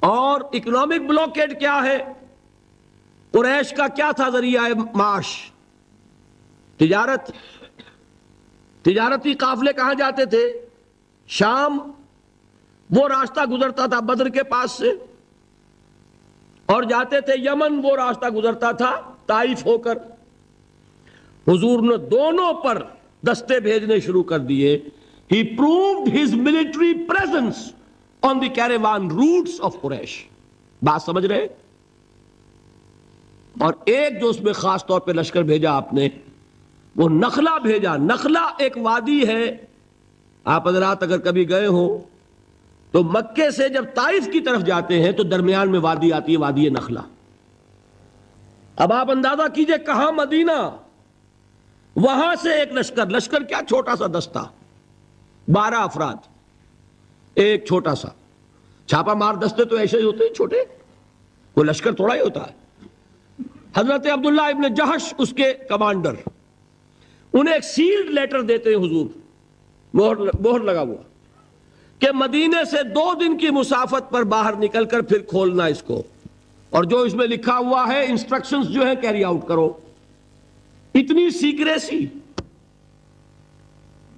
اور اکنامک بلاکیڈ کیا ہے؟ قریش کا کیا تھا ذریعہ معاش؟ تجارت. تجارتی قافلے کہاں جاتے تھے؟ شام. وہ راستہ گزرتا تھا بدر کے پاس سے، اور جاتے تھے یمن. وہ راستہ گزرتا تھا طائف ہو کر. حضور نے دونوں پر دستے بھیجنے شروع کر دیے. He proved his military presence on the caravan routes of Quraysh. بات سمجھ رہے؟ اور ایک جو اس میں خاص طور پہ لشکر بھیجا آپ نے، وہ نخلا بھیجا. نخلا ایک وادی ہے، آپ حضرات اگر کبھی گئے ہو تو مکے سے جب طائف کی طرف جاتے ہیں تو درمیان میں وادی آتی ہے، وادی نخلا. اب آپ اندازہ کیجئے کہاں مدینہ، وہاں سے ایک لشکر کیا چھوٹا سا دستہ، 12 افراد، ایک چھوٹا سا چھاپا مار دستے تو ایسے ہی ہوتے ہیں چھوٹے، وہ لشکر تھوڑا ہی ہوتا ہے. حضرت عبداللہ ابن جہش اس کے کمانڈر، انہیں ایک سیلڈ لیٹر دیتے ہیں حضور، مہر لگا ہوا، کہ مدینے سے 2 دن کی مسافت پر باہر نکل کر پھر کھولنا اس کو، اور جو اس میں لکھا ہوا ہے انسٹرکشنز جو ہے کیری آؤٹ کرو. اتنی سیکریسی.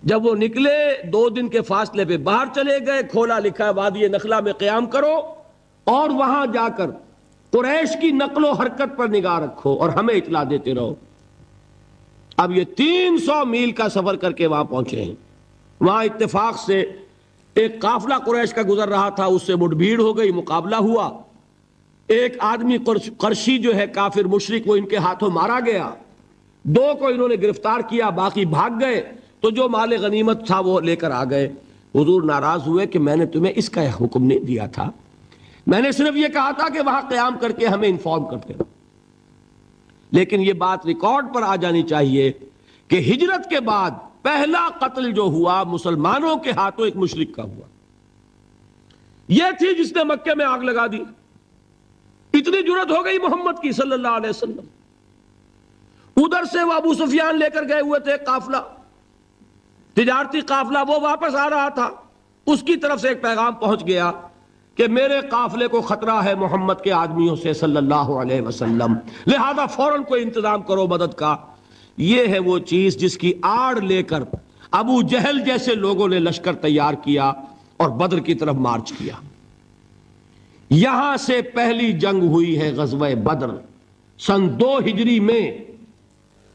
جب وہ نکلے 2 دن کے فاصلے پہ باہر چلے گئے، کھولا، لکھا ہے وادی نخلا میں قیام کرو اور وہاں جا کر قریش کی نقل و حرکت پر نگاہ رکھو اور ہمیں اطلاع دیتے رہو. اب یہ 300 میل کا سفر کر کے وہاں پہنچے ہیں. وہاں اتفاق سے ایک قافلہ قریش کا گزر رہا تھا، اس سے مٹ بھیڑ ہو گئی، مقابلہ ہوا. ایک آدمی قرشی جو ہے کافر مشرک، وہ ان کے ہاتھوں مارا گیا. 2 کو انہوں نے گرفتار کیا، باقی بھاگ گئے. تو جو مال غنیمت تھا وہ لے کر آ گئے. حضور ناراض ہوئے کہ میں نے تمہیں اس کا حکم نہیں دیا تھا، میں نے صرف یہ کہا تھا کہ وہاں قیام کر کے ہمیں انفارم کرتے رہو. لیکن یہ بات ریکارڈ پر آ جانی چاہیے کہ ہجرت کے بعد پہلا قتل جو ہوا مسلمانوں کے ہاتھوں ایک مشرک کا ہوا. یہ تھی جس نے مکے میں آگ لگا دی. اتنی جرت ہو گئی محمد کی صلی اللہ علیہ وسلم. ادھر سے وہ ابو سفیان لے کر گئے ہوئے تھے قافلہ، تجارتی قافلہ، وہ واپس آ رہا تھا. اس کی طرف سے ایک پیغام پہنچ گیا کہ میرے قافلے کو خطرہ ہے محمد کے آدمیوں سے صلی اللہ علیہ وسلم، لہذا فوراً کوئی انتظام کرو مدد کا. یہ ہے وہ چیز جس کی آڑ لے کر ابو جہل جیسے لوگوں نے لشکر تیار کیا اور بدر کی طرف مارچ کیا. یہاں سے پہلی جنگ ہوئی ہے غزوہ بدر سن 2 ہجری میں.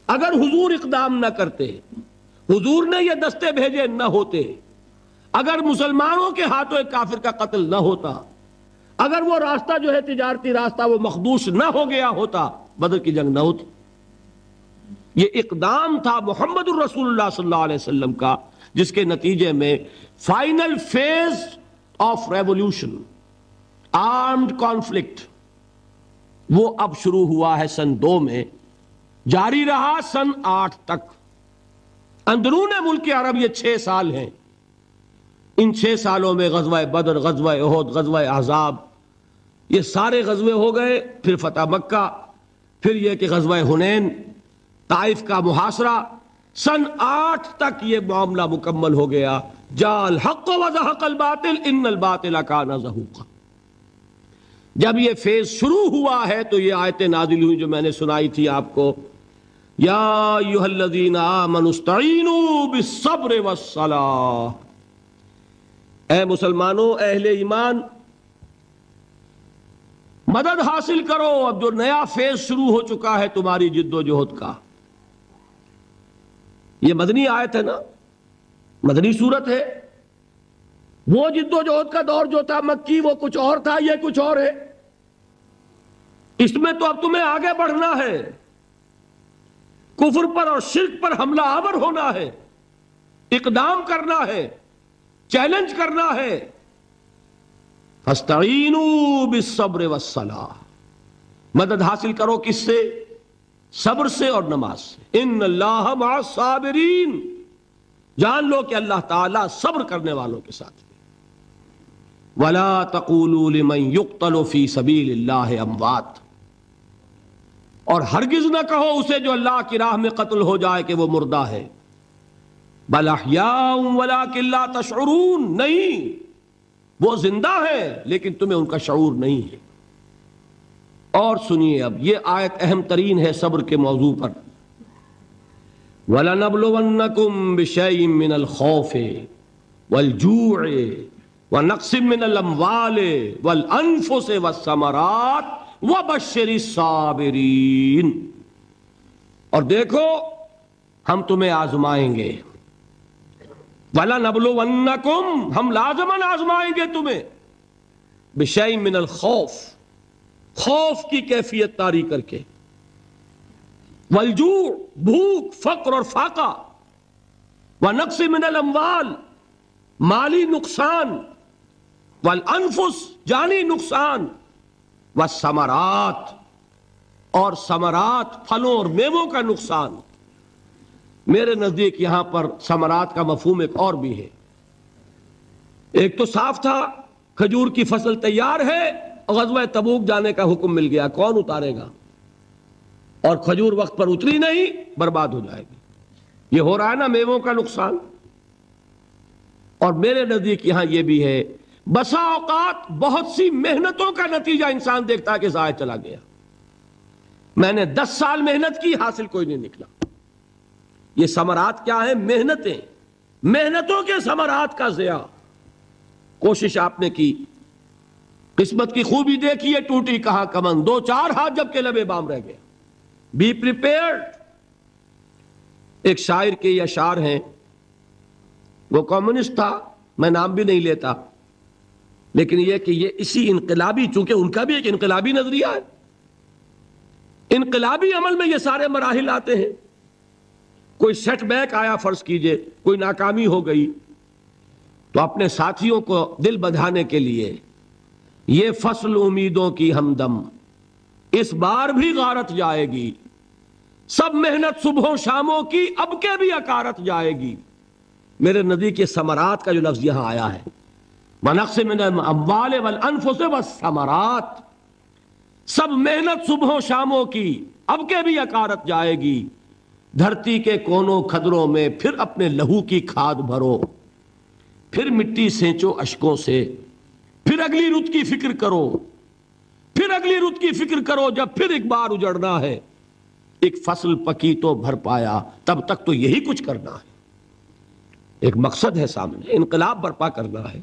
اگر حضور اقدام نہ کرتے، حضور نے یہ دستے بھیجے نہ ہوتے، اگر مسلمانوں کے ہاتھوں ایک کافر کا قتل نہ ہوتا، اگر وہ راستہ جو ہے تجارتی راستہ وہ مخدوش نہ ہو گیا ہوتا، بدر کی جنگ نہ ہوتی. یہ اقدام تھا محمد الرسول اللہ صلی اللہ علیہ وسلم کا، جس کے نتیجے میں final phase of revolution, armed conflict, وہ اب شروع ہوا ہے سن 2 میں، جاری رہا سن 8 تک. اندرون ملک عرب یہ 6 سال ہیں. ان 6 سالوں میں غزوہ بدر، غزوہ احد، غزوہ احزاب، یہ سارے غزوے ہو گئے. پھر فتح مکہ، پھر یہ کہ غزوہ حنین، طائف کا محاصرہ. سن 8 تک یہ معاملہ مکمل ہو گیا. جاء الحق وزهق الباطل ان الباطل کان زہوقا. جب یہ فیز شروع ہوا ہے تو یہ آیتیں نازل ہوئی جو میں نے سنائی تھی آپ کو، یا ایھا الذین آمنوا استعینوا بالصبر والصلاۃ. اے مسلمانوں، اہل ایمان، مدد حاصل کرو. اب جو نیا فیز شروع ہو چکا ہے تمہاری جد و جہد کا. یہ مدنی آیت ہے نا، مدنی صورت ہے. وہ جد و جہد کا دور جو تھا مکی، وہ کچھ اور تھا، یہ کچھ اور ہے. اس میں تو اب تمہیں آگے بڑھنا ہے، کفر پر اور شرک پر حملہ آور ہونا ہے، اقدام کرنا ہے، چیلنج کرنا ہے. فاستعینوا بالصبر والصلاۃ. مدد حاصل کرو کس سے؟ صبر سے اور نماز سے. ان اللہ مع الصابرین. جان لو کہ اللہ تعالیٰ صبر کرنے والوں کے ساتھ ہے. ولا تقولوا لمن يقتل في سبيل الله اموات. اور ہرگز نہ کہو اسے جو اللہ کی راہ میں قتل ہو جائے کہ وہ مردہ ہے. بل احیاء ولکن لا تشعرون، نہیں، وہ زندہ ہے لیکن تمہیں ان کا شعور نہیں ہے۔ اور سنیے اب یہ آیت اہم ترین ہے صبر کے موضوع پر۔ وَلَنَبْلُوَنَّكُمْ بِشَيْءٍ مِّنَ الْخَوْفِ وَالْجُوعِ وَنَقْصٍ مِّنَ الْأَمْوَالِ وَالْأَنفُسِ وَالثَّمَرَاتِ وَبَشِّرِ الصَّابِرِينَ، اور دیکھو ہم تمہیں آزمائیں گے، وَلَنَبْلُوَنَّكُمْ، ہم لازماً آزمائیں گے تمہیں، بِشَيْءٍ مِّنَ الْخَوْفِ، خوف کی کیفیت طاری کر کے، والجوع، بھوک، فقر اور فاقہ، ونقص من الاموال، مالی نقصان، والانفس، جانی نقصان، والثمرات، اور ثمرات، پھلوں اور میووں کا نقصان۔ میرے نزدیک یہاں پر ثمرات کا مفہوم ایک اور بھی ہے۔ ایک تو صاف تھا کھجور کی فصل تیار ہے، غزوہ تبوک جانے کا حکم مل گیا، کون اتارے گا؟ اور کھجور وقت پر اتری نہیں، برباد ہو جائے گی۔ یہ ہو رہا ہے نا میووں کا نقصان۔ اور میرے نزدیک یہاں یہ بھی ہے، بسا اوقات بہت سی محنتوں کا نتیجہ انسان دیکھتا ہے کہ ضائع چلا گیا، میں نے 10 سال محنت کی، حاصل کوئی نہیں نکلا۔ یہ ثمرات کیا ہیں؟ محنتیں، محنتوں کے ثمرات کا ضیاع۔ کوشش آپ نے کی، قسمت کی خوبی دیکھی ہے، ٹوٹی کہاں کمن، 2-4 ہاتھ جب کے لبے بام رہ گئے۔ Be prepared. ایک شاعر کے یہ اشعار ہیں، وہ کمیونسٹ تھا، میں نام بھی نہیں لیتا، لیکن یہ کہ یہ اسی انقلابی، چونکہ ان کا بھی ایک انقلابی نظریہ ہے، انقلابی عمل میں یہ سارے مراحل آتے ہیں۔ کوئی سیٹ بیک آیا فرض کیجئے، کوئی ناکامی ہو گئی، تو اپنے ساتھیوں کو دل بندھانے کے لیے یہ فصل امیدوں کی ہمدم اس بار بھی غارت جائے گی، سب محنت صبحوں شاموں کی اب کے بھی اکارت جائے گی۔ میرے نزدیک یہ ثمرات کا جو لفظ یہاں آیا ہے، وَنَقْصٍ مِّنَ الْأَمْوَالِ وَالْأَنفُسِ وَالثَّمَرَاتِ، سب محنت صبحوں شاموں کی اب کے بھی اکارت جائے گی۔ دھرتی کے کونوں کھدروں میں پھر اپنے لہو کی کھاد بھرو، پھر مٹی سینچو اشکوں سے، پھر اگلی رت کی فکر کرو، پھر اگلی رت کی فکر کرو، جب پھر ایک بار اجڑنا ہے۔ ایک فصل پکی تو بھر پایا، تب تک تو یہی کچھ کرنا ہے۔ ایک مقصد ہے سامنے، انقلاب برپا کرنا ہے۔